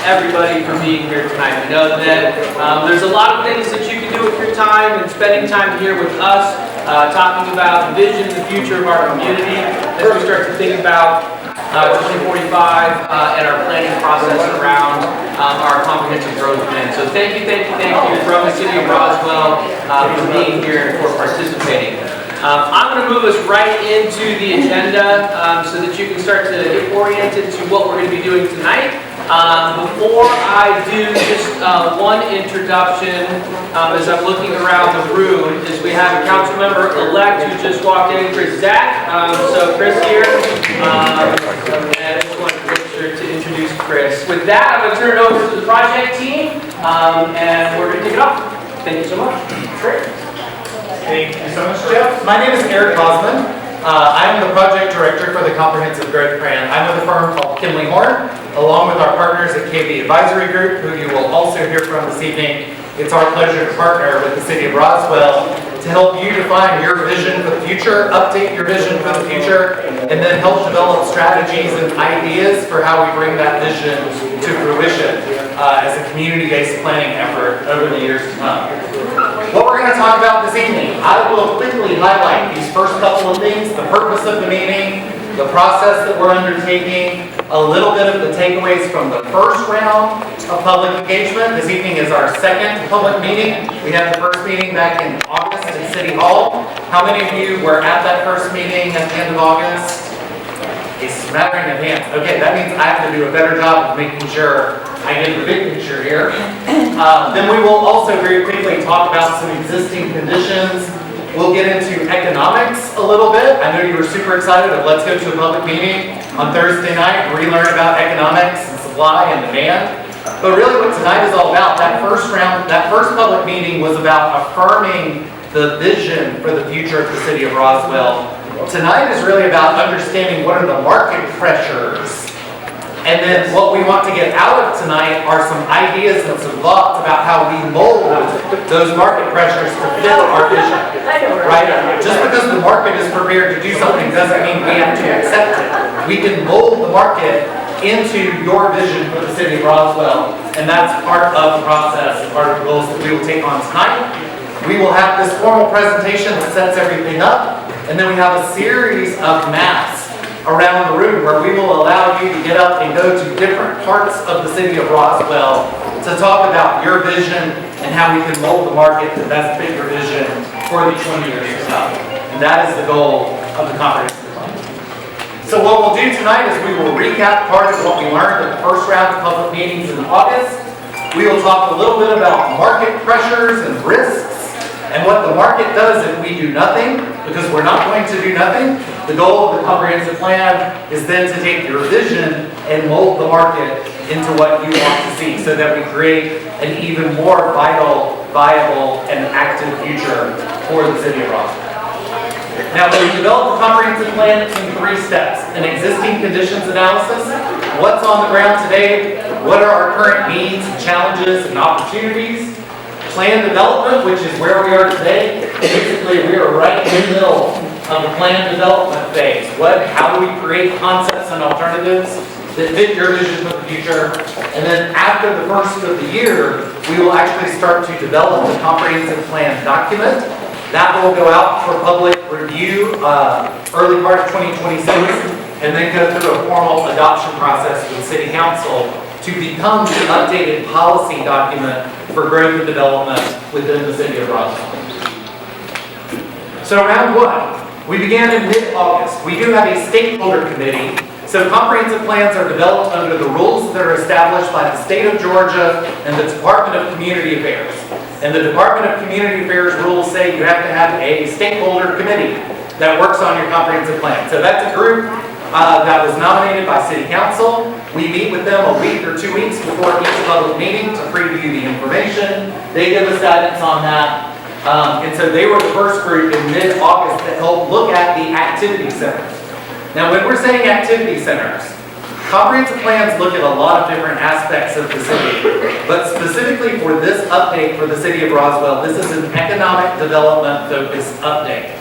everybody for being here tonight. We know that there's a lot of things that you can do with your time, and spending time here with us, talking about the vision, the future of our community, as we start to think about 2045 and our planning process around our comprehensive growth plan. So thank you from the City of Roswell for being here and for participating. I'm going to move us right into the agenda so that you can start to get oriented to what we're going to be doing tonight. Before I do, just one introduction as I'm looking around the room is we have a council member-elect who just walked in, Chris Zack. So Chris here, and I just want to make sure to introduce Chris. With that, I'm going to turn it over to the project team, and we're going to kick it off. Thank you so much. Great. Thank you so much, Jeff. My name is Eric Hosman. I'm the project director for the Comprehensive Growth Plan. I'm with a firm called Kimley Horn, along with our partners at KB Advisory Group, who you will also hear from this evening. It's our pleasure to partner with the City of Roswell to help you define your vision for the future, update your vision for the future, and then help develop strategies and ideas for how we bring that vision to fruition as a community-based planning effort over the years to come. What we're going to talk about this evening, I will quickly highlight these first couple of things, the purpose of the meeting, the process that we're undertaking, a little bit of the takeaways from the first round of public engagement. This evening is our second public meeting. We had the first meeting back in August at City Hall. How many of you were at that first meeting at the end of August? A smattering of hands. Okay, that means I have to do a better job of making sure I get the big picture here. Then we will also very quickly talk about some existing conditions. We'll get into economics a little bit. I know you were super excited of let's go to a public meeting on Thursday night and relearn about economics and supply and demand. But really what tonight is all about, that first public meeting was about affirming the vision for the future of the City of Roswell. Tonight is really about understanding what are the market pressures. And then what we want to get out of tonight are some ideas and some thoughts about how we mold those market pressures to fit our vision, right? Just because the market is prepared to do something doesn't mean we have to accept it. We can mold the market into your vision for the City of Roswell, and that's part of the process and part of the goals that we will take on tonight. We will have this formal presentation that sets everything up, and then we have a series of maps around the room where we will allow you to get up and go to different parts of the City of Roswell to talk about your vision and how we can mold the market to best fit your vision for the 20 years to come. And that is the goal of the comprehensive plan. So what we'll do tonight is we will recap part of what we learned in the first round of public meetings in August. We will talk a little bit about market pressures and risks and what the market does if we do nothing, because we're not going to do nothing. The goal of the comprehensive plan is then to take your vision and mold the market into what you want to see so that we create an even more vital, viable, and active future for the City of Roswell. Now, we developed the comprehensive plan in 3 steps. An existing conditions analysis, what's on the ground today, what are our current needs, challenges, and opportunities. Plan development, which is where we are today. Basically, we are right in the middle of the plan development phase. How do we create concepts and alternatives that fit your vision for the future? And then after the first of the year, we will actually start to develop the comprehensive plan document. That will go out for public review early part of 2026, and then go through a formal adoption process with City Council to become the updated policy document for growth and development within the City of Roswell. So round 1, we began in mid-August. We do have a stakeholder committee. So comprehensive plans are developed under the rules that are established by the state of Georgia and the Department of Community Affairs. And the Department of Community Affairs rules say you have to have a stakeholder committee that works on your comprehensive plan. So that's a group that was nominated by City Council. We meet with them a week or 2 weeks before each public meeting to preview the information. They give us guidance on that. And so they were the first group in mid-August that helped look at the activity centers. Now when we're saying activity centers, comprehensive plans look at a lot of different aspects of the city. But specifically for this update for the City of Roswell, this is an economic development focused update.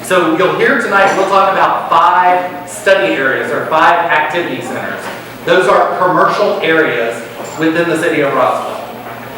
So you'll hear tonight, we'll talk about 5 study areas or 5 activity centers. Those are commercial areas within the City of Roswell.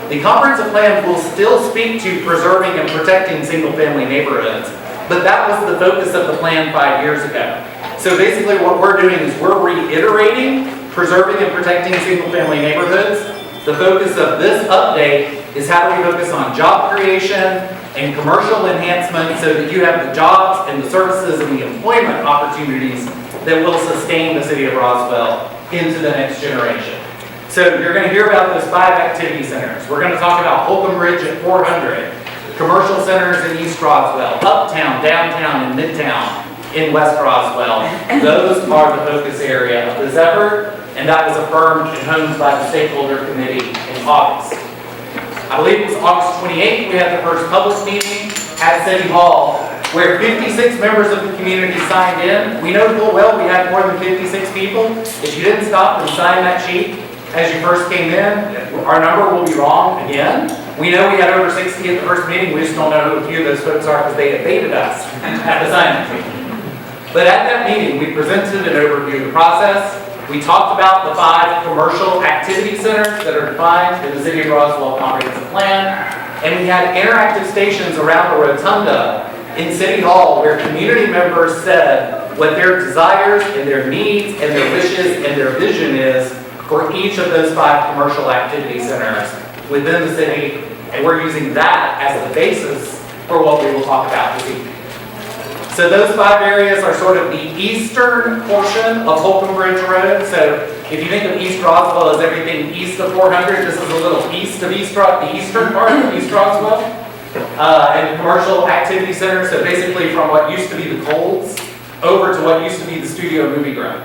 The comprehensive plan will still speak to preserving and protecting single-family neighborhoods, but that was the focus of the plan 5 years ago. So basically what we're doing is we're reiterating preserving and protecting single-family neighborhoods. The focus of this update is how do we focus on job creation and commercial enhancement so that you have the jobs and the services and the employment opportunities that will sustain the City of Roswell into the next generation. So you're going to hear about those 5 activity centers. We're going to talk about Holcomb Ridge at 400, commercial centers in East Roswell, Uptown, Downtown, and Midtown in West Roswell. Those are the focus area of this effort, and that was affirmed and honed by the stakeholder committee in August. I believe it was August 28th, we had the first public meeting at City Hall where 56 members of the community signed in. We know full well we had more than 56 people. If you didn't stop and sign that sheet as you first came in, our number will be wrong again. We know we had over 60 at the first meeting, we just don't know who a few of those folks are because they evaded us at the sign-in meeting. But at that meeting, we presented an overview of the process. We talked about the 5 commercial activity centers that are defined in the City of Roswell Comprehensive Plan. And we had interactive stations around the rotunda in City Hall where community members said what their desires and their needs and their wishes and their vision is for each of those 5 commercial activity centers within the city. And we're using that as the basis for what we will talk about this evening. So those 5 areas are sort of the eastern portion of Holcomb Ridge Road. So if you think of East Roswell as everything east of 400, this is a little east of the eastern part of East Roswell. And the commercial activity center, so basically from what used to be the Colds over to what used to be the Studio Movie Ground,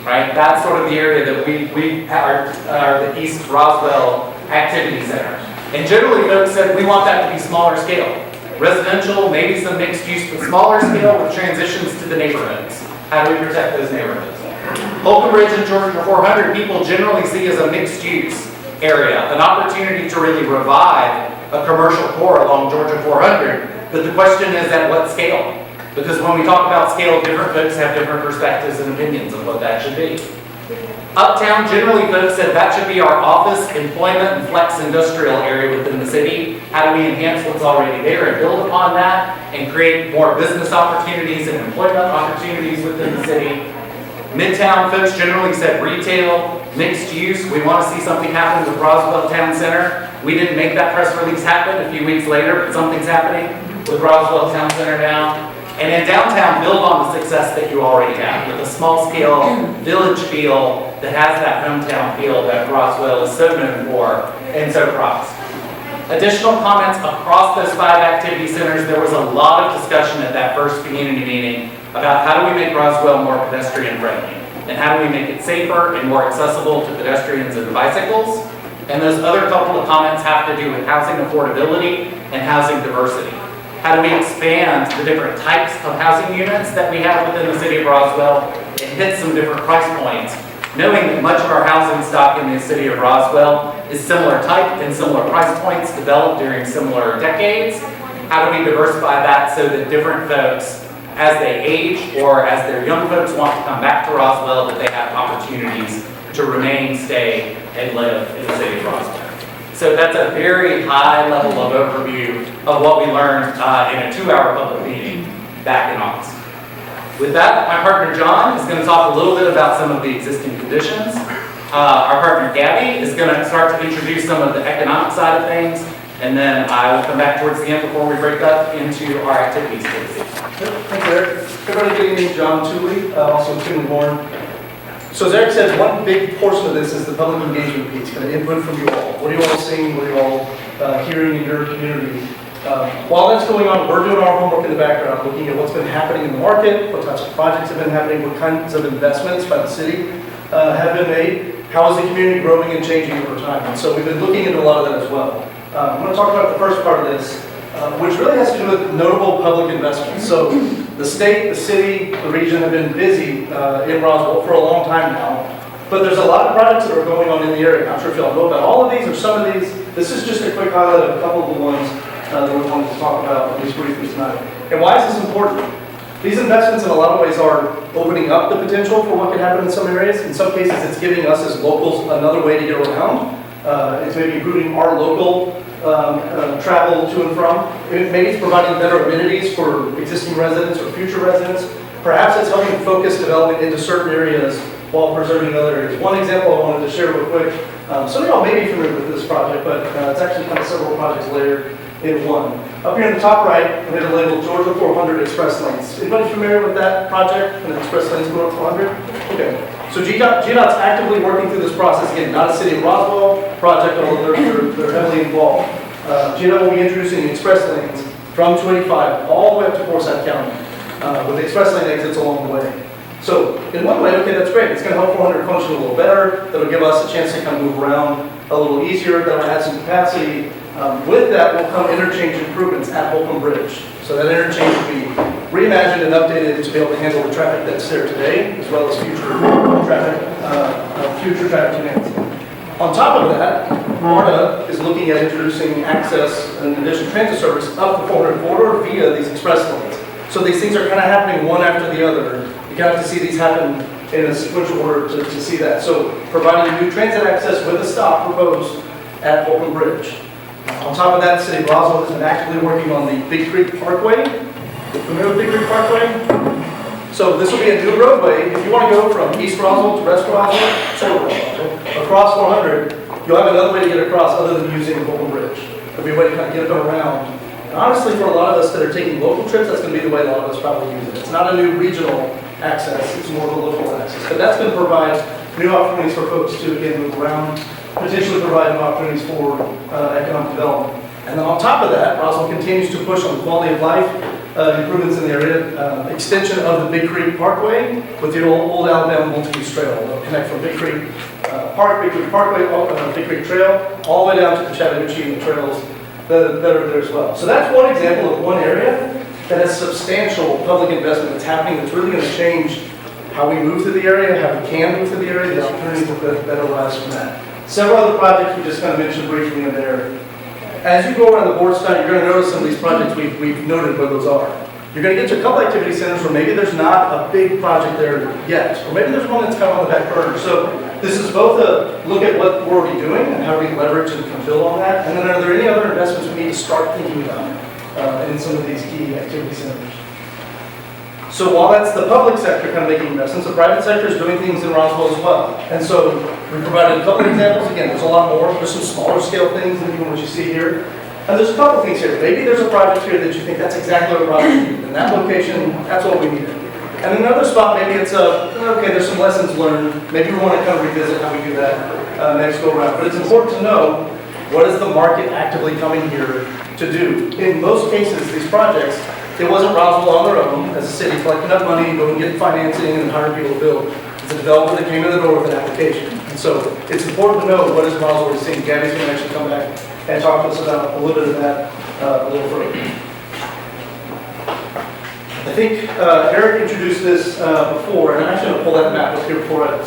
right? That's sort of the area that we are the East Roswell Activity Center. And generally folks said we want that to be smaller scale. Residential, maybe some mixed use, but smaller scale with transitions to the neighborhoods. How do we protect those neighborhoods? Holcomb Ridge and Georgia 400 people generally see as a mixed use area, an opportunity to really revive a commercial core along Georgia 400. But the question is at what scale? Because when we talk about scale, different folks have different perspectives and opinions of what that should be. Uptown, generally folks said that should be our office, employment, and flex industrial area within the city. How do we enhance what's already there and build upon that and create more business opportunities and employment opportunities within the city? Midtown folks generally said retail, mixed use. We want to see something happen with Roswell Town Center. We didn't make that press release happen a few weeks later, but something's happening with Roswell Town Center now. And in downtown, build on the success that you already have with a small-scale village feel that has that hometown feel that Roswell is so known for and so prized. Additional comments across those 5 activity centers. There was a lot of discussion at that first community meeting about how do we make Roswell more pedestrian friendly and how do we make it safer and more accessible to pedestrians and bicycles. And those other couple of comments have to do with housing affordability and housing diversity. How do we expand the different types of housing units that we have within the City of Roswell and hit some different price points, knowing that much of our housing stock in the City of Roswell is similar type and similar price points developed during similar decades. How do we diversify that so that different folks, as they age or as their young folks want to come back to Roswell, that they have opportunities to remain, stay, and live in the City of Roswell. So that's a very high level of overview of what we learned in a 2-hour public meeting back in August. With that, my partner John is going to talk a little bit about some of the existing conditions. Our partner Gabby is going to start to introduce some of the economic side of things, and then I will come back towards the end before we break up into our activities for this evening. Thanks, Eric. Everybody, good evening. John Tooley, also Kim Horn. So as Eric said, one big portion of this is the public engagement piece, kind of input from you all. What are you all seeing? What are you all hearing in your community? While that's going on, we're doing our homework in the background, looking at what's been happening in the market, what types of projects have been happening, what kinds of investments by the city have been made, how is the community growing and changing over time. And so we've been looking into a lot of that as well. I'm going to talk about the first part of this, which really has to do with notable public investments. So the state, the city, the region have been busy in Roswell for a long time now, but there's a lot of projects that are going on in the area. I'm not sure if y'all know about all of these or some of these. This is just a quick highlight of a couple of the ones that we wanted to talk about at least briefly tonight. And why is this important? These investments in a lot of ways are opening up the potential for what could happen in some areas. In some cases, it's giving us as locals another way to get around It's maybe improving our local travel to and from. Maybe it's providing better amenities for existing residents or future residents. Perhaps it's helping focus development into certain areas while preserving other areas. One example I wanted to share real quick. Some of y'all may be familiar with this project, but it's actually kind of several projects layered in one. Up here in the top right, we have the label Georgia 400 Express Lanes. Anybody familiar with that project and the Express Lanes going up 400? Okay. So GDOT's actively working through this process. Again, not a City of Roswell project, although they're heavily involved. GDOT will be introducing the express lanes from 285 all the way up to Forsyth County, with express lane exits along the way. So in one way, okay, that's great. It's going to help 400 function a little better. That'll give us a chance to kind of move around a little easier. That'll add some capacity. With that will come interchange improvements at Holcomb Bridge. So that interchange will be reimagined and updated to be able to handle the traffic that's there today, as well as future traffic demands. On top of that, MARTA is looking at introducing access and additional transit service up the 400 corridor via these express lanes. So these things are kind of happening one after the other. You kind of have to see these happen in a sequential order to see that. So providing new transit access with a stop proposed at Holcomb Bridge. On top of that, the City of Roswell has been actively working on the Big Creek Parkway. Familiar with Big Creek Parkway? So this will be a new roadway. If you want to go from East Roswell to West Roswell, across 400, you'll have another way to get across other than using Holcomb Bridge. There'll be a way to kind of get around. And honestly, for a lot of us that are taking local trips, that's going to be the way a lot of us probably use it. It's not a new regional access, it's more of a local access. But that's going to provide new opportunities for folks to, again, move around, potentially provide new opportunities for economic development. And then on top of that, Roswell continues to push on quality of life improvements in the area, extension of the Big Creek Parkway with the old Alabama multi-use trail. It'll connect from Big Creek Park, Big Creek Parkway, Big Creek Trail, all the way down to the Chattahoochee and the trails that are there as well. So that's one example of one area that has substantial public investment that's happening that's really going to change how we move through the area, how we can move through the area, the opportunities that arise from that. Several other projects we just kind of mentioned briefly in there. As you go around the board tonight, you're going to notice some of these projects we've noted where those are. You're going to get to a couple activity centers where maybe there's not a big project there yet, or maybe there's one that's kind of on the back burner. So this is both a look at what we're already doing and how we leverage and can build on that, and then are there any other investments we need to start thinking about in some of these key activity centers. So while that's the public sector kind of making investments, the private sector is doing things in Roswell as well. And so we provided a couple of examples. Again, there's a lot more. There's some smaller scale things than even what you see here. And there's a couple things here. Maybe there's a project here that you think that's exactly what Roswell needed. In that location, that's what we needed. And another spot, maybe it's okay, there's some lessons learned. Maybe we want to kind of revisit how we do that next go around. But it's important to know, what is the market actively coming here to do? In most cases, these projects, it wasn't Roswell on their own as a city collecting up money, going and getting financing and hiring people to build. It's a developer that came in the door with an application. And so it's important to know what is Roswell seeing. Gabby's going to actually come back and talk to us about a little bit of that a little further. I think Eric introduced this before, and I'm actually going to pull that map up here before I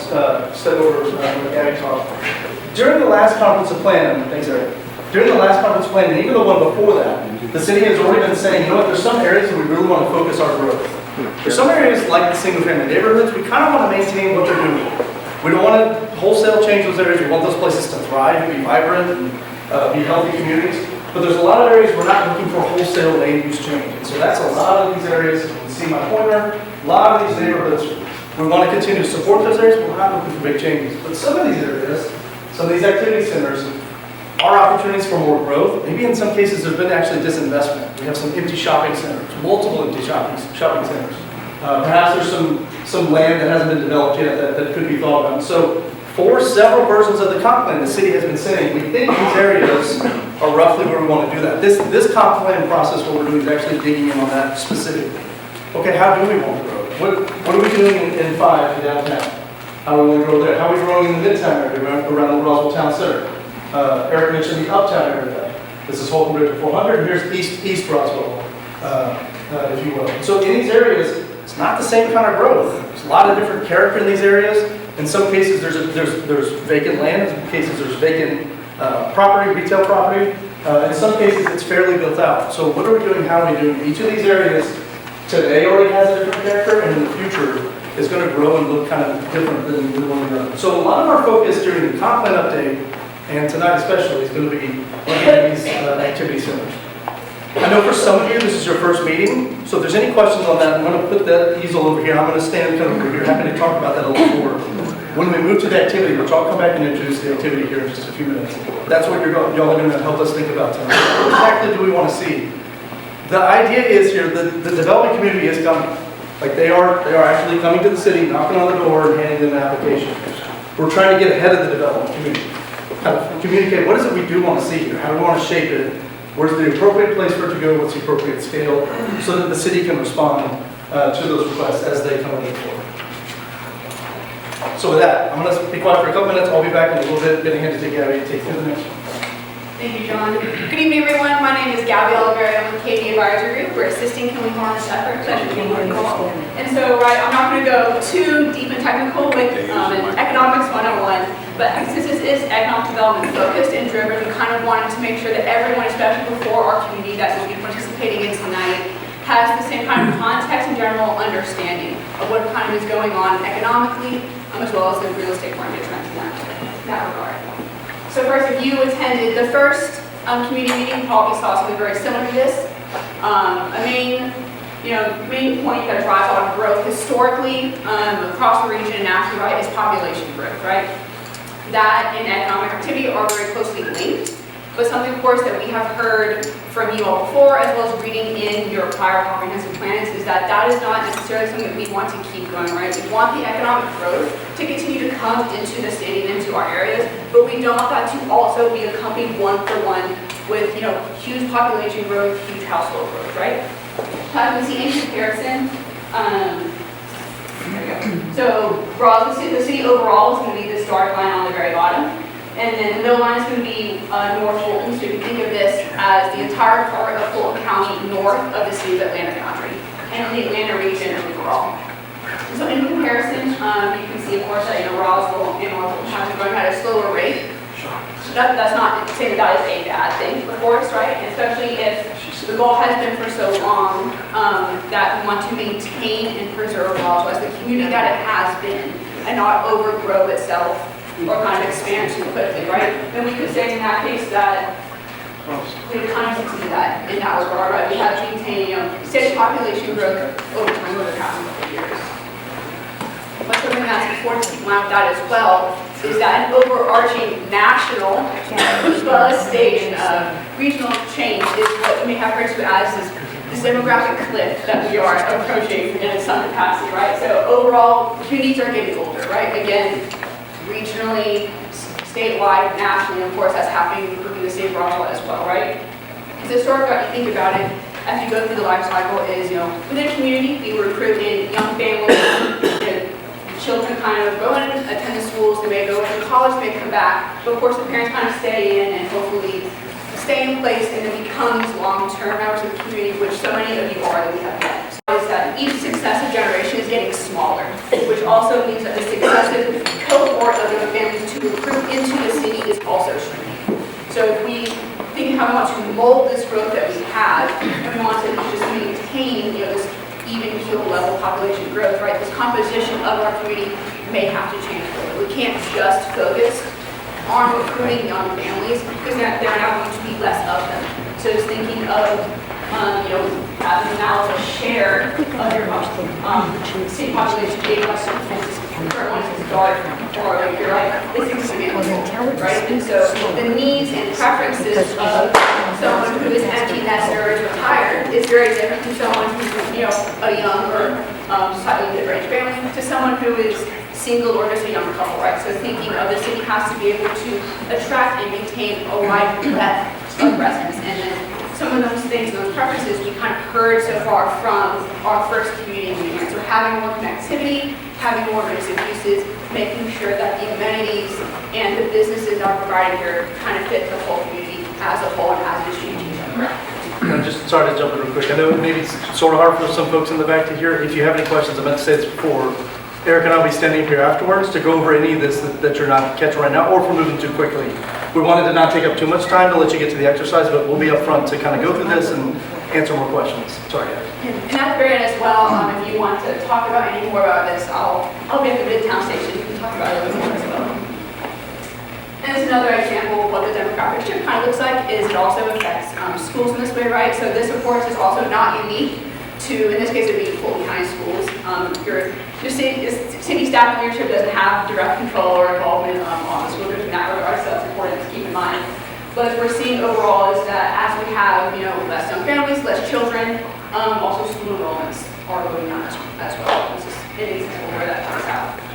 step over with Gabby talk. During the last conference of plan, thanks Eric, during the last conference plan, and even the one before that, the city has already been saying, you know what, there's some areas where we really want to focus our growth. There's some areas like the single-family neighborhoods, we kind of want to maintain what they're doing. We don't want to wholesale change those areas. We want those places to thrive and be vibrant and be healthy communities. But there's a lot of areas we're not looking for wholesale land use change. And so that's a lot of these areas. You can see my pointer. A lot of these neighborhoods, we want to continue to support those areas, but we're not looking for big changes. But some of these areas, some of these activity centers, are opportunities for more growth. Maybe in some cases there's been actually disinvestment. We have some empty shopping centers, multiple empty shopping centers. Perhaps there's some land that hasn't been developed yet that could be thought about. So for several versions of the comp plan, the city has been saying, we think these areas are roughly where we want to do that. This comp plan process, what we're doing is actually digging in on that specifically. Okay, how do we want to grow? What are we doing in 5 in downtown? How do we want to grow there? How are we growing in the Midtown area around the Roswell Town Center? Eric mentioned the Uptown area. This is Holcomb Bridge 400, and here's East Roswell, if you will. So in these areas, it's not the same kind of growth. There's a lot of different character in these areas. In some cases, there's vacant land. In some cases, there's vacant property, retail property. In some cases, it's fairly built out. So what are we doing? How are we doing? Each of these areas today already has a different character, and in the future is going to grow and look kind of different than the one we're on. So a lot of our focus during the comp plan update And tonight especially is going to be one of these activity centers. I know for some of you, this is your first meeting, so if there's any questions on that, I'm going to put that easel over here. I'm going to stand kind of over here, happy to talk about that a little more. When we move to the activity, which I'll come back and introduce the activity here in just a few minutes, that's what y'all are going to help us think about tonight. What exactly do we want to see? The idea is here, the development community is coming. Like they are actually coming to the city, knocking on the door and handing them an application. We're trying to get ahead of the development community. Kind of communicate, what is it we do want to see here? How do we want to shape it? Where's the appropriate place for it to go? What's the appropriate scale? So that the city can respond to those requests as they come in the door. So with that, I'm going to be quiet for a couple minutes. I'll be back in a little bit, getting handed to Gabby to take you to the next one. Thank you, John. Good evening, everyone. My name is Gabby Oliver. I'm with KD Advisory Group. We're assisting Kimberly Horn in this effort to And so, I'm not going to go too deep and technical with Economics 101, but since this is economic development focused and driven, we kind of wanted to make sure that everyone, especially before our community that will be participating in tonight, has the same kind of context and general understanding of what kind of is going on economically, as well as the real estate market trends in that regard. So first, if you attended the first community meeting, probably saw something very similar to this. A main point that drives a lot of growth historically across the region and nationally, right, is population growth, right? That and economic activity are very closely linked. But something, of course, that we have heard from you all before, as well as reading in your prior comprehensive plans, is that that is not necessarily something that we want to keep going, right? We want the economic growth to continue to come into the city and into our areas, but we don't want that to also be accompanied one-for-one with, huge population growth, huge household growth, right? As we see in comparison, there we go. So, Roswell, the city overall is going to be this dark line on the very bottom. And then the middle line is going to be North Fulton. So you can think of this as the entire part of Fulton County north of the city of Atlanta County and the Atlanta region overall. So in comparison, you can see, of course, that Roswell and North Fulton County are going at a slower rate. That's not saying that is a bad thing, of course, right? And especially if the goal has been for so long that we want to maintain and preserve Roswell as the community that it has been and not overgrow itself or kind of expand too quickly, right? Then we could say in that case that we kind of succeed that in that regard, right? We have maintained steady population growth over time over the past couple of years. But something that's important to point out that as well is that an overarching national as well as state and regional change is what we may have referred to as this demographic cliff that we are approaching in some capacity, right? So overall, communities are getting older, right? Again, regionally, statewide, nationally, and of course that's happening within the state of Roswell as well, right? Because historically, if you think about it, as you go through the life cycle is, within a community, we recruit in young families, children kind of go in, attend the schools, they may go to college, they may come back, but of course the parents kind of stay in and hopefully stay in place and it becomes long-term members of the community, which so many of you are that we have met. Is that each successive generation is getting smaller, which also means that the successive cohort of young families to recruit into the city is also shrinking. So if we think how we want to mold this growth that we have, and we want to just maintain, this even keel level population growth, right? This composition of our community may have to change a little. We can't just focus on recruiting young families because there are now going to be less of them. So just thinking of having now a share of your city population being less than current one is dark or you're like it's significant, right? And so the needs and preferences of someone who is empty nester or is retired is very different from someone who's a young or slightly different family to someone who is single or just a young couple, right? So thinking of the city has to be able to attract and maintain a wide breadth of residents, and then some of those things, those preferences, we kind of heard so far from our first community meeting. So having more connectivity, having more basic uses, making sure that the amenities and the businesses that are provided here kind of fit the whole community as a whole and as it is changing. I'm just sorry to jump in real quick. I know maybe it's sort of hard for some folks in the back to hear. If you have any questions, I meant to say this before. Eric and I will be standing here afterwards to go over any of this that you're not catching right now, or if we're moving too quickly. We wanted to not take up too much time to let you get to the exercise, but we'll be up front to kind of go through this and answer more questions. Sorry, guys. And at the very end as well, if you want to talk about any more about this, I'll be at the Midtown station. You can talk about it a little more as well. And And it's another example of what the demographic shift kind of looks like is it also affects schools in this way, right? So this, of course, is also not unique to, in this case, it would be Fulton County schools. Your city staff and leadership doesn't have direct control or involvement on the school district in that regard, so that's important to keep in mind. But as we're seeing overall is that as we have, less young families, less children, also school enrollments are going down as well. This is an example where that comes out.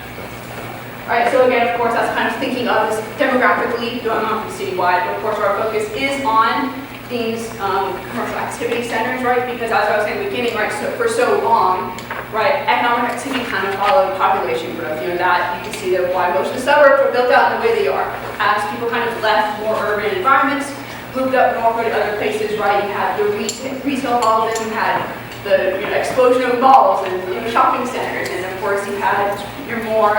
All right, so again, of course, that's kind of thinking of this demographically going on from citywide. But of course, our focus is on these commercial activity centers, right? Because as I was saying at the beginning, right, so for so long, right, economic activity kind of followed population growth. That you can see that why most of the suburbs were built out in the way they are. As people kind of left more urban environments, moved up northward to other places, right? You had the retail followed them, you had the explosion of malls and shopping centers, and of course you had your more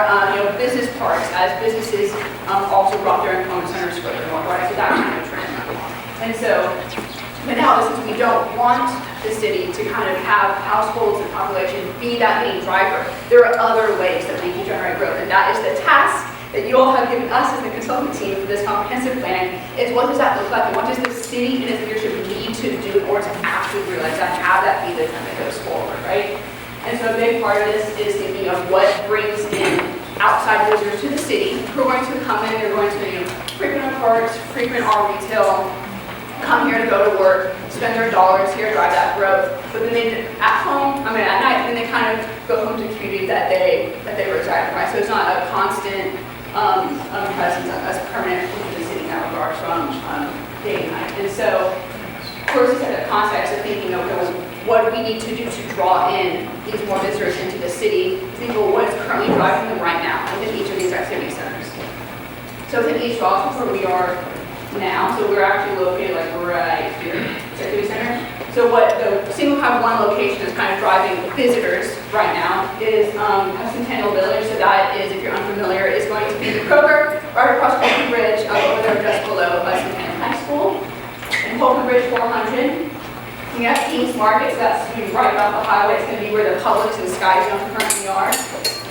business parks as businesses also brought their employment centers further north, right? So that kind of trend. And so, but now this is we don't want the city to kind of have households and population be that main driver. There are other ways that we can generate growth, and that is the task that you all have given us as the consultant team for this comprehensive plan is what does that look like and what does the city and its leadership need to do in order to actually realize that, have that be the trend that goes forward, right? And so a big part of this is thinking of what brings in outside visitors to the city who are going to come in, they're going to frequent our parks, frequent our retail, come here to go to work, spend their dollars here, drive that growth. But then they, at home, at night, then they kind of go home to the community that they reside in, right? So it's not a constant presence as permanent within the city in that regard from day and night. And so, of course, it's in the context of thinking of what do we need to do to draw in these more visitors into the city, think of what is currently driving them right now within each of these activity centers. So within East Roswell, where we are now, so we're actually located like right here, activity center. So what the single kind of one location is kind of driving visitors right now is Centennial Village. So that is, if you're unfamiliar, is going to be the Kroger right across Holcomb Bridge over there just below Centennial High School. And Holcomb Bridge 400. We have Kings Market, so that's going to be right off the highway. It's going to be where the Publix and Sky Zone currently are.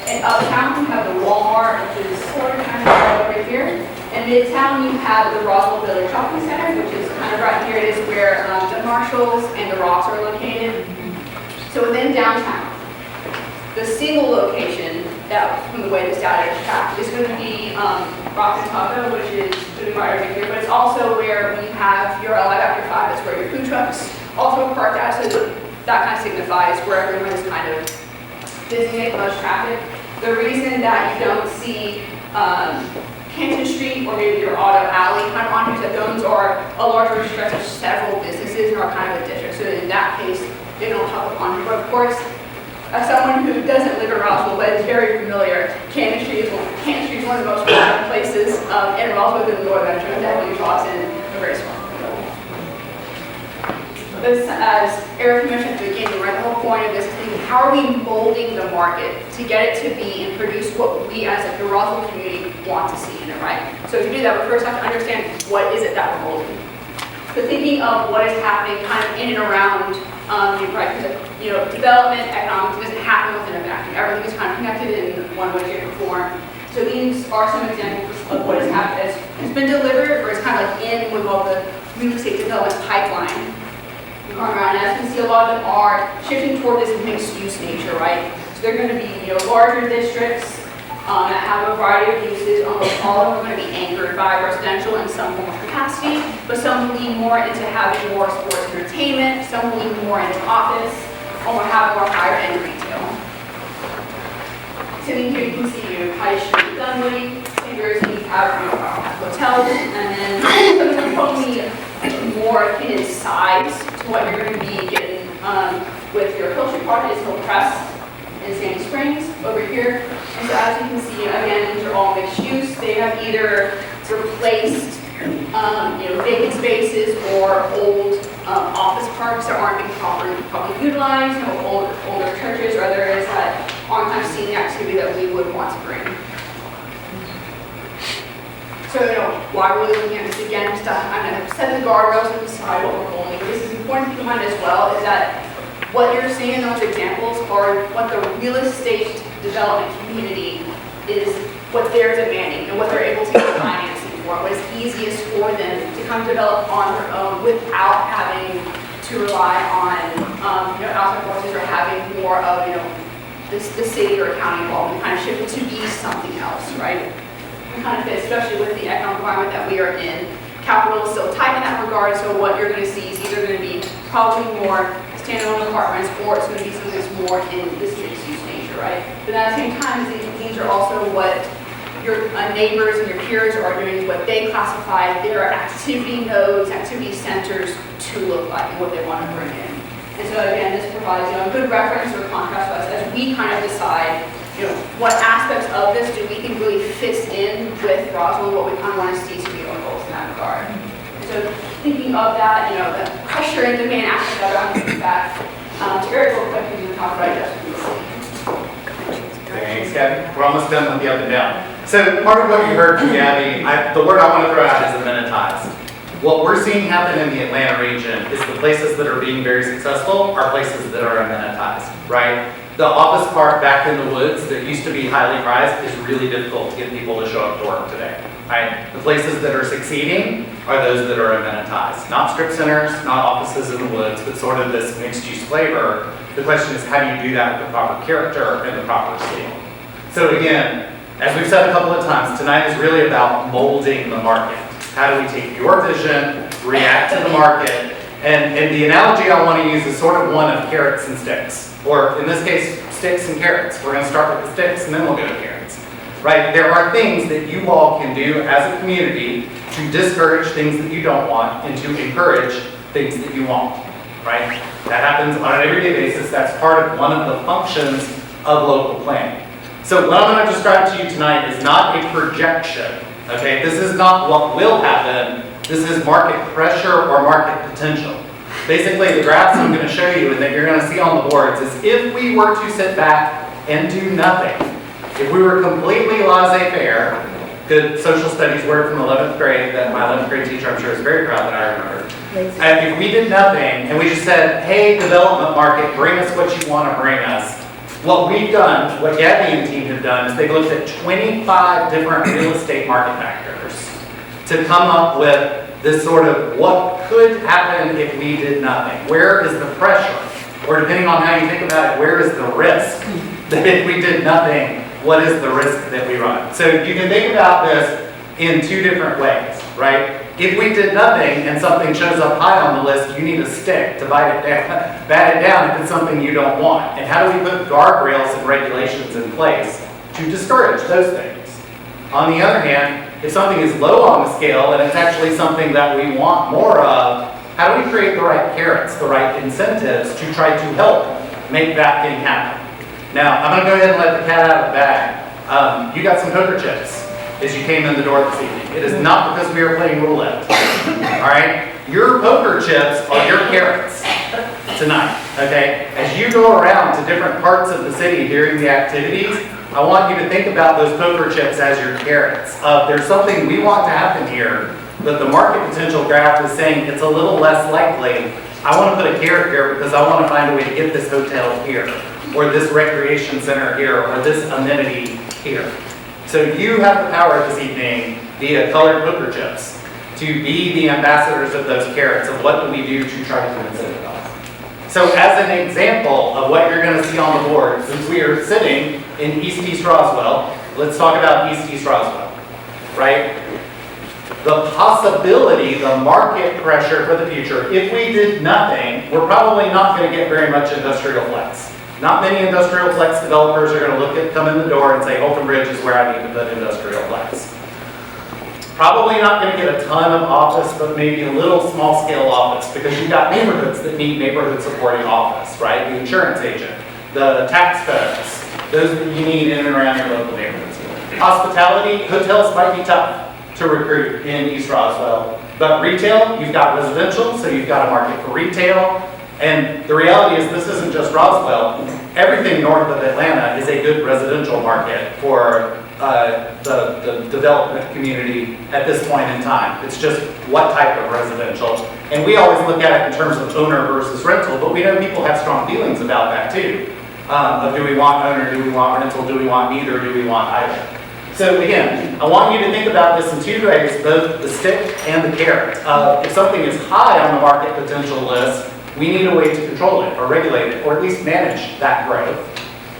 And uptown, we have the Walmart, which is sort of kind of right over here. In Midtown, you have the Roswell Village Shopping Center, which is kind of right here. It is where the Marshalls and the Ross are located. So within downtown, the single location that, from the way this data is tracked, is going to be Rock and Taco, which is going to be right over here. But it's also where we have your LI After 5. That's where your food trucks also parked at. So that kind of signifies where everyone is kind of visiting the most traffic. The reason that you don't see Canton Street or maybe your Auto Alley kind of on here, that those are a larger stretch of several businesses and are kind of a district. So in that case, they don't have a on here. But of course, as someone who doesn't live in Roswell but is very familiar, Canton Street is one of the most common places in Roswell within the North Metro, definitely draws in a very small. This, as Eric mentioned at the beginning, right, the whole point of this is thinking, how are we molding the market to get it to be and produce what we as the Roswell community want to see in it, right? So to do that, we first have to understand what is it that we're molding. So thinking of what is happening kind of in and around, right, because development, economics doesn't happen within a vacuum. Everything is kind of connected in one way, shape, or form. So these are some examples of what has happened. It's been delivered, or it's kind of like in with all the real estate development pipeline. Around, as you can see, a lot of them are shifting toward this mixed-use nature, right? So they're going to be, larger districts that have a variety of uses. Almost all of them are going to be anchored by residential in some form of capacity, but some will lean more into having more sports and entertainment. Some will lean more into office, or will have more higher-end retail. Sitting here, you can see your High Street, Dunwoody, figures, and you have hotels, and then some of them probably more akin in size to what you're going to be getting with your Hill Street Park is Hillcrest in Sandy Springs over here. And so as you can see, again, these are all mixed use. They have either replaced vacant spaces or old office parks that aren't being properly utilized, older churches or other areas that aren't kind of seeing the activity that we would want to bring. So, why we're looking at this again, just to kind of set the guardrails and decide what we're going. This is important to keep in mind as well, is that what you're seeing in those examples are what the real estate development community is, what they're demanding and what they're able to get financing for, what is easiest for them to come develop on their own without having to rely on, outside forces or having more of, the city or county involved and kind of shift it to be something else, right? It kind of fits, especially with the economic environment that we are in. Capital is still tight in that regard, so what you're going to see is either going to be probably more standalone apartments or it's going to be something that's more in this mixed-use nature, right? But at the same time, these are also what your neighbors and your peers are doing, what they classify their activity nodes, activity centers to look like and what they want to bring in. And so again, this provides a good reference or contrast to us as we kind of decide, what aspects of this do we think really fits in with Roswell and what we kind of want to see to be our goals in that regard. And so thinking of that, the pressure and demand aspect of it, I'm going to back to Eric real quick who's going to talk about adjustment. Thanks, Gabby. We're almost done with the up and down. So part of what you heard from Gabby, the word I want to throw out is amenitized. What we're seeing happen in the Atlanta region is the places that are being very successful are places that are amenitized, right? The office park back in the woods that used to be highly prized is really difficult to get people to show up to work today, right? The places that are succeeding are those that are amenitized. Not strip centers, not offices in the woods, but sort of this mixed-use flavor. The question is, how do you do that with the proper character and the proper scale? So again, as we've said a couple of times, tonight is really about molding the market. How do we take your vision, react to the market, and the analogy I want to use is sort of one of carrots and sticks, or in this case, sticks and carrots. We're going to start with the sticks and then we'll go to carrots, right? There are things that you all can do as a community to discourage things that you don't want and to encourage things that you want, right? That happens on an everyday basis. That's part of one of the functions of local planning. So what I'm going to describe to you tonight is not a projection. Okay, this is not what will happen. This is market pressure or market potential. Basically, the graphs I'm going to show you and that you're going to see on the boards is if we were to sit back and do nothing, if we were completely laissez-faire, good social studies word from 11th grade that my 11th grade teacher I'm sure is very proud that I remembered. And if we did nothing and we just said, hey, development market, bring us what you want to bring us, what we've done, what Gabby and team have done, is they've looked at 25 different real estate market factors to come up with this sort of what could happen if we did nothing. Where is the pressure? Or depending on how you think about it, where is the risk that if we did nothing, what is the risk that we run? So you can think about this in two different ways, right? If we did nothing and something shows up high on the list, you need a stick to bat it down if it's something you don't want. And how do we put guardrails and regulations in place to discourage those things? On the other hand, if something is low on the scale and it's actually something that we want more of, how do we create the right carrots, the right incentives to try to help make that thing happen? Now, I'm going to go ahead and let the cat out of the bag. You got some poker chips as you came in the door this evening. It is not because we are playing roulette. All right? Your poker chips are your carrots tonight. Okay? As you go around to different parts of the city during the activities, I want you to think about those poker chips as your carrots. There's something we want to happen here, but the market potential graph is saying it's a little less likely. I want to put a carrot here because I want to find a way to get this hotel here, or this recreation center here, or this amenity here. So you have the power this evening via colored poker chips to be the ambassadors of those carrots of what do we do to try to incentivize. So as an example of what you're going to see on the board, since we are sitting in East Roswell, let's talk about East Roswell, right? The possibility, the market pressure for the future, if we did nothing, we're probably not going to get very much industrial flex. Not many industrial flex developers are going to come in the door and say, Holcomb Ridge is where I need to put industrial flex. Probably not going to get a ton of office, but maybe a little small scale office because you've got neighborhoods that need neighborhood supporting office, right? The insurance agent, the tax folks, those that you need in and around your local neighborhoods. Hospitality, hotels might be tough to recruit in East Roswell, but retail, you've got residential, so you've got a market for retail. And the reality is this isn't just Roswell. Everything north of Atlanta is a good residential market for the development community at this point in time. It's just what type of residential. And we always look at it in terms of owner versus rental, but we know people have strong feelings about that too. Of do we want owner, do we want rental, do we want neither, do we want either? So again, I want you to think about this in two ways, both the stick and the carrot. If something is high on the market potential list, we need a way to control it or regulate it, or at least manage that growth.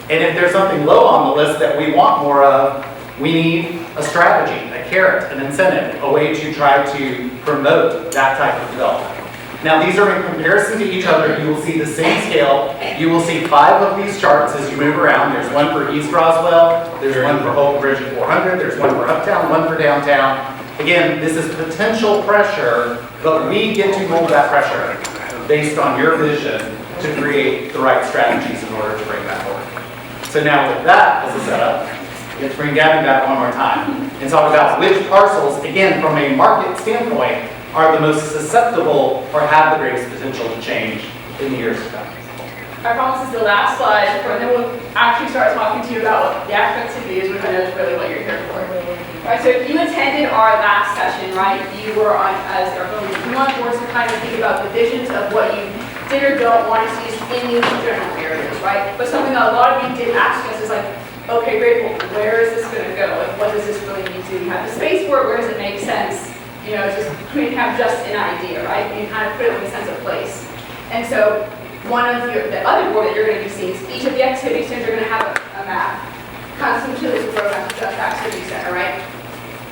And if there's something low on the list that we want more of, we need a strategy, a carrot, an incentive, a way to try to promote that type of development. Now these are in comparison to each other. You will see the same scale. You will see 5 of these charts as you move around. There's one for East Roswell, there's one for Hope Bridge at 400, there's one for Uptown, one for downtown. Again, this is potential pressure, but we get to mold that pressure based on your vision to create the right strategies in order to bring that forward. So now with that as a setup, let's bring Gavin back one more time and talk about which parcels, again, from a market standpoint, are the most susceptible or have the greatest potential to change in the years to come. I promise this is the last slide, and then we'll actually start talking to you about what the actual activity is, which I know is really what you're here for. All right, so if you attended our last session, right, you were on, as our boards to kind of think about the visions of what you did or don't want to see in these general areas, right? But something that a lot of you did ask us is like, okay, great, well, where is this going to go? Like, what does this really need to? You have the space for it, where does it make sense? You know, it's just, we have just an idea, right? You kind of put it in a sense of place. And so, one of the other board that you're going to be seeing is each of the activity centers are going to have a map. Kind of similar to this program, just activity center, right?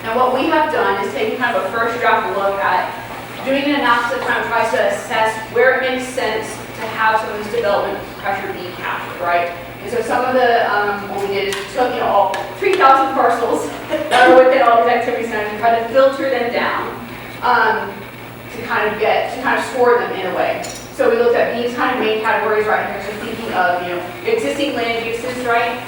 And what we have done is taken kind of a first draft look at doing an analysis that kind of tries to assess where it makes sense to have some of this development pressure be captured, right? And so some of the, what we did is took, you know, all 3,000 parcels that are within all these activity centers and tried to filter them down to kind of score them in a way. So we looked at these kind of main categories right here. So thinking of, you know, existing land uses, right?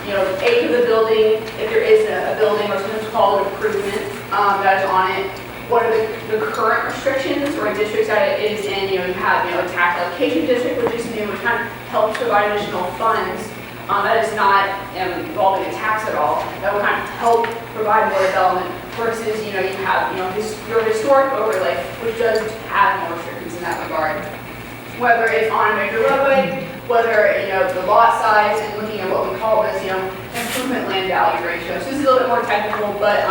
You know, age of the building, if there is a building or something's called an improvement that is on it. What are the current restrictions or districts that it is in? You know, you have, you know, a tax allocation district, which is new, which kind of helps provide additional funds that is not involving a tax at all. That will kind of help provide more development versus, you know, you have, you know, your historic overlay, which does have more restrictions in that regard. Whether it's on a major roadway, whether, you know, the lot size, and looking at what we call this, you know, improvement land value ratio. So this is a little bit more technical, but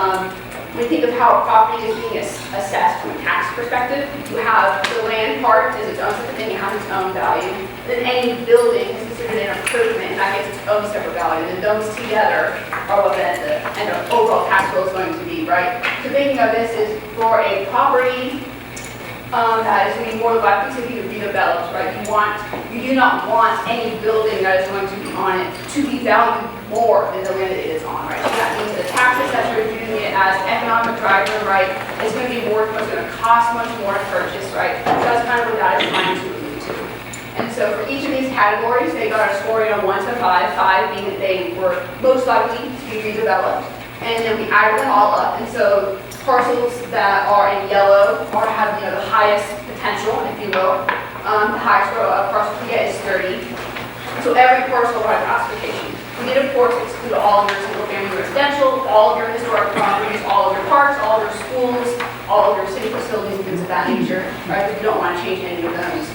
when you think of how property is being assessed from a tax perspective, you have the land part is its own separate thing, it has its own value. Then any building is considered an improvement, and that gets its own separate value. And those together are what the overall tax bill is going to be, right? So thinking of this is for a property that is going to be more likely to be redeveloped, right? You do not want any building that is going to be on it to be valued more than the land that it is on, right? So that means the tax assessor is viewing it as economic driver, right? It's going to be more, it's going to cost much more to purchase, right? That's kind of what that is trying to allude to. And so for each of these categories, they got a score, you know, 1 to 5, 5 being that they were most likely to be redeveloped. And then we added them all up. And so parcels that are in yellow or have, you know, the highest potential, if you will. The highest parcel we get is 30. So every parcel will have classification. We did, of course, exclude all of your single-family residential, all of your historic properties, all of your parks, all of your schools, all of your city facilities, and things of that nature, right? But we don't want to change any of those.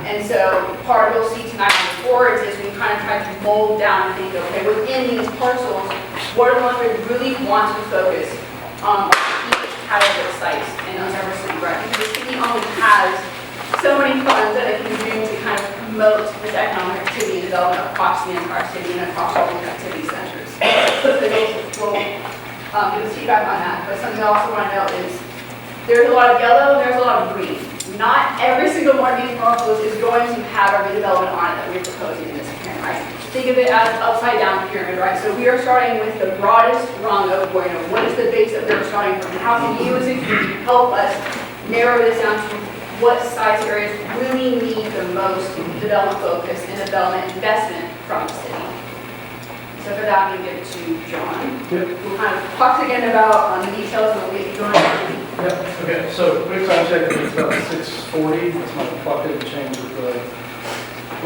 And so part of what we'll see tonight on the boards is we kind of try to mold down and think, okay, within these parcels, what are the ones we really want to focus on each category sites in those every city, right? Because the city only has so many funds that it can do to kind of promote this economic activity and development across the entire city and across all these activity centers. So we'll give us feedback on that. But something I also want to note is there's a lot of yellow and there's a lot of green. Not every single one of these parcels is going to have a redevelopment on it that we're proposing in this pyramid, right? Think of it as an upside down pyramid, right? So we are starting with the broadest rung of, you know, what is the base that we're starting from? How can you as a group help us narrow this down to what sites areas really need the most development focus and development investment from the city? So for that, I'm going to give it to John. Yep. We'll kind of talk again about the details and we'll get you going. Yep, okay, so quick time check, it's about 6:40, that's my clock didn't change with the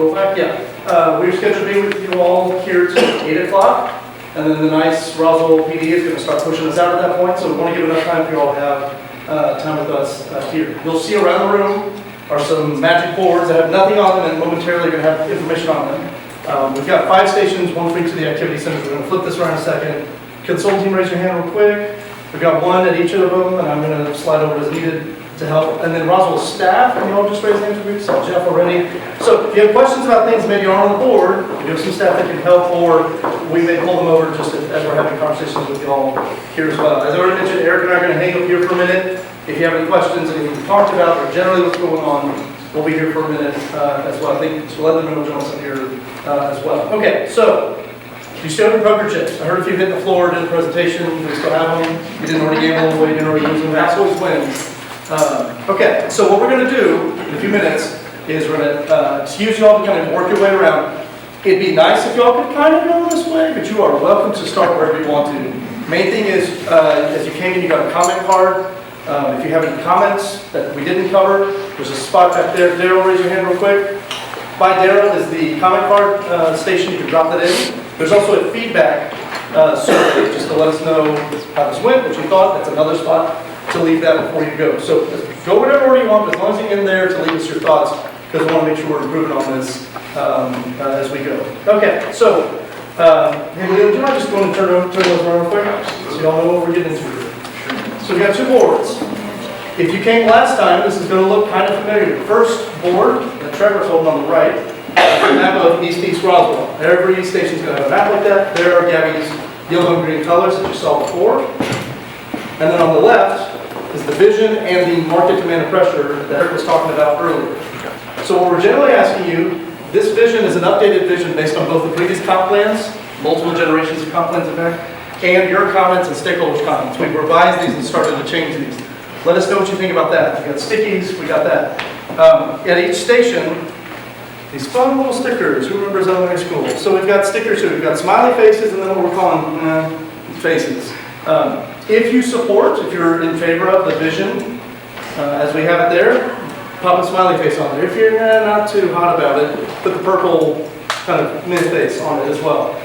rollback, yeah. We're scheduled to be with you all here till 8 o'clock, and then the nice Roswell PD is going to start pushing us out at that point, so we want to give enough time for you all to have time with us here. You'll see around the room are some magic boards that have nothing on them and momentarily going to have information on them. We've got 5 stations, 1 for each of the activity centers. We're going to flip this around in a second. Console team, raise your hand real quick. We've got 1 at each of them, and I'm going to slide over as needed to help. And then Roswell staff, and you all just raise hands for me. Saw Jeff already. So if you have questions about things maybe aren't on the board, we have some staff that can help, or we may pull them over just as we're having conversations with you all here as well. As I already mentioned, Eric and I are going to hang up here for a minute. If you have any questions, anything we talked about, or generally what's going on, we'll be here for a minute as well. I think Leatherman will join us in here as well. Okay, so you still have your poker chips. I heard a few hit the floor, did a presentation. Do we still have them? You didn't already gamble them away, you didn't already use them. That's always wins. Okay, so what we're going to do in a few minutes is we're going to use y'all to kind of work your way around. It'd be nice if y'all could kind of go this way, but you are welcome to start wherever you want to. Main thing is, as you came in, you got a comment card. If you have any comments that we didn't cover, there's a spot back there. Daryl, raise your hand real quick. By Daryl is the comment card station. You can drop that in. There's also a feedback survey just to let us know how this went, what you thought. That's another spot to leave that before you go. So go whatever order you want, but as long as you're in there to leave us your thoughts, because we want to make sure we're improving on this as we go. Okay, so hey, Leo, do you mind just going and turn those around real quick so y'all know what we're getting into? So we got 2 boards. If you came last time, this is going to look kind of familiar. The first board that Trevor's holding on the right is a map of East Roswell. Every station's going to have a map like that. There are Gabby's yellow and green colors that you saw before. And then on the left is the vision and the market demand and pressure that Eric was talking about earlier. So what we're generally asking you, this vision is an updated vision based on both the previous comp plans, multiple generations of comp plans in fact, and your comments and stakeholders' comments. We've revised these and started to change these. Let us know what you think about that. We got stickies, we got that. At each station, these fun little stickers. Who remembers elementary school? So we've got stickers here. We've got smiley faces and then what we're calling faces. If you support, if you're in favor of the vision, as we have it there, pop a smiley face on there. If you're not too hot about it, put the purple kind of mid face on it as well.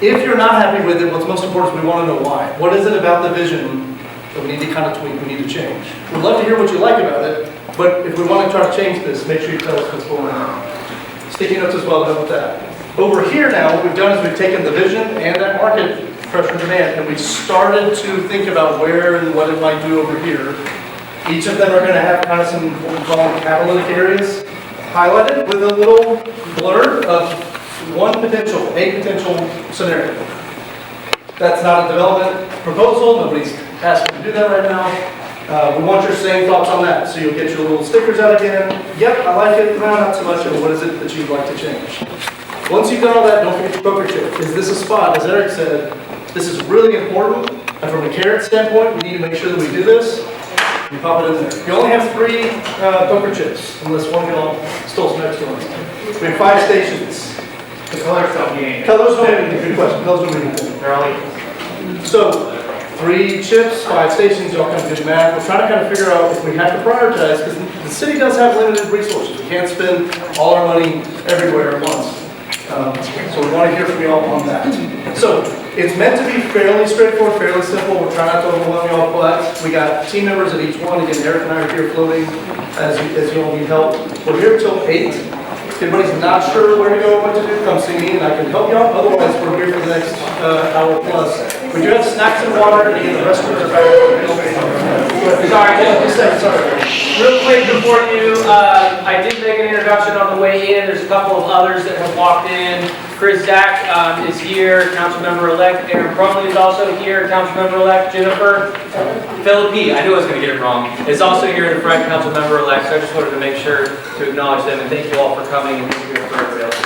If you're not happy with it, what's most important is we want to know why. What is it about the vision that we need to kind of tweak, we need to change? We'd love to hear what you like about it, but if we want to try to change this, make sure you tell us what's going on. Sticky notes as well to help with that. Over here now, what we've done is we've taken the vision and that market pressure and demand, and we've started to think about where and what it might do over here. Each of them are going to have kind of some what we call catalytic areas highlighted with a little blurb of a potential scenario. That's not a development proposal. Nobody's asking to do that right now. We want your same thoughts on that. So you'll get your little stickers out again. Yep, I like it. No, not so much. And what is it that you'd like to change? Once you've done all that, don't forget your poker chip. Is this a spot? As Eric said, this is really important. And from a carrot standpoint, we need to make sure that we do this. You pop it in there. You only have 3 poker chips, unless one of y'all stole some extra ones. We have 5 stations. The colors don't mean anything. Colors don't mean anything. Good question. Colors don't mean anything. They're all equal. So, 3 chips, 5 stations, y'all kind of do math. We're trying to kind of figure out if we have to prioritize, because the city does have limited resources. We can't spend all our money everywhere at once. So we want to hear from y'all on that. So, it's meant to be fairly straightforward, fairly simple. We're trying not to overwhelm y'all, but we got team members at each one. Again, Eric and I are here floating as you all need help. We're here till 8. If anybody's not sure where to go or what to do, come see me and I can help you out. Otherwise, we're here for the next hour plus. We do have snacks and water, and again, the restrooms are back there. Sorry. Real quick before you, I did make an introduction on the way in. There's a couple of others that have walked in. Chris Zack is here. Council Member-elect Eren Brumley is also here. Council Member-elect Jennifer Phillippi, I knew I was going to get it wrong, is also here in the front. Council Member-elect. So I just wanted to make sure to acknowledge them and thank you all for coming and being here for everybody else.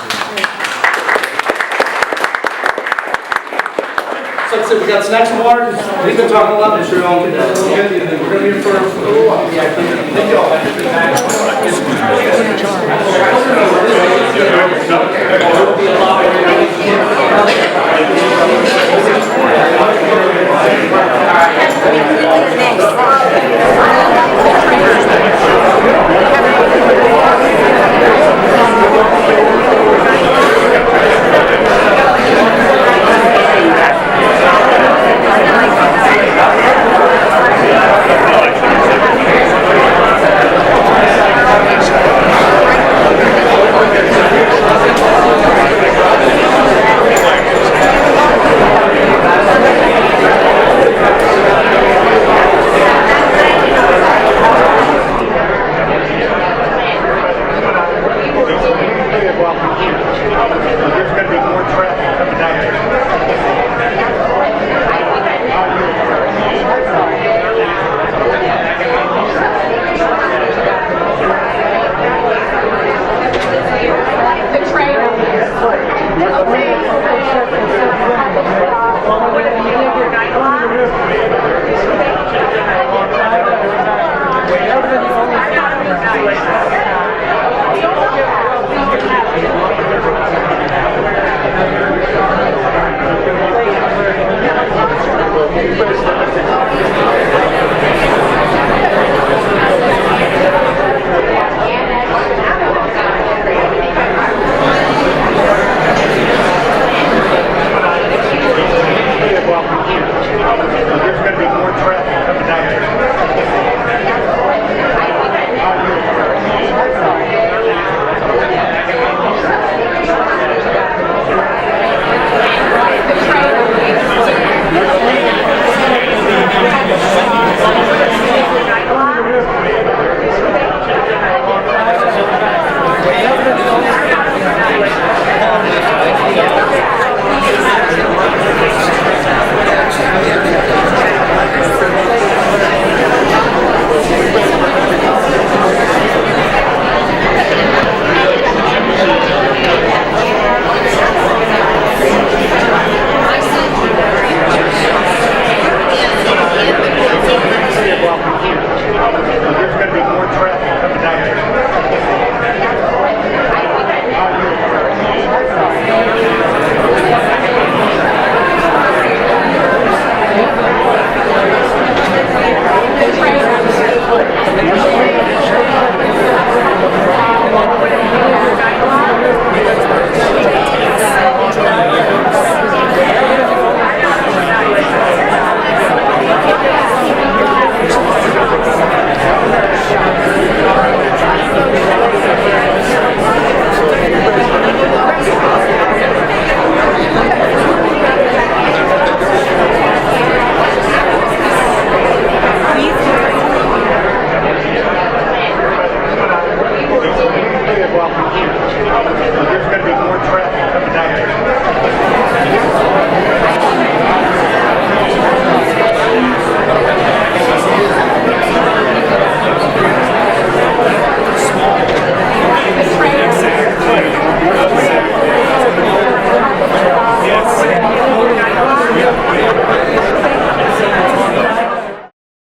So that's it. We got snacks and water. We've been talking a lot. I'm sure y'all can get a little bit. And we're going to be here for a little while. Thank you all. There will be a lot of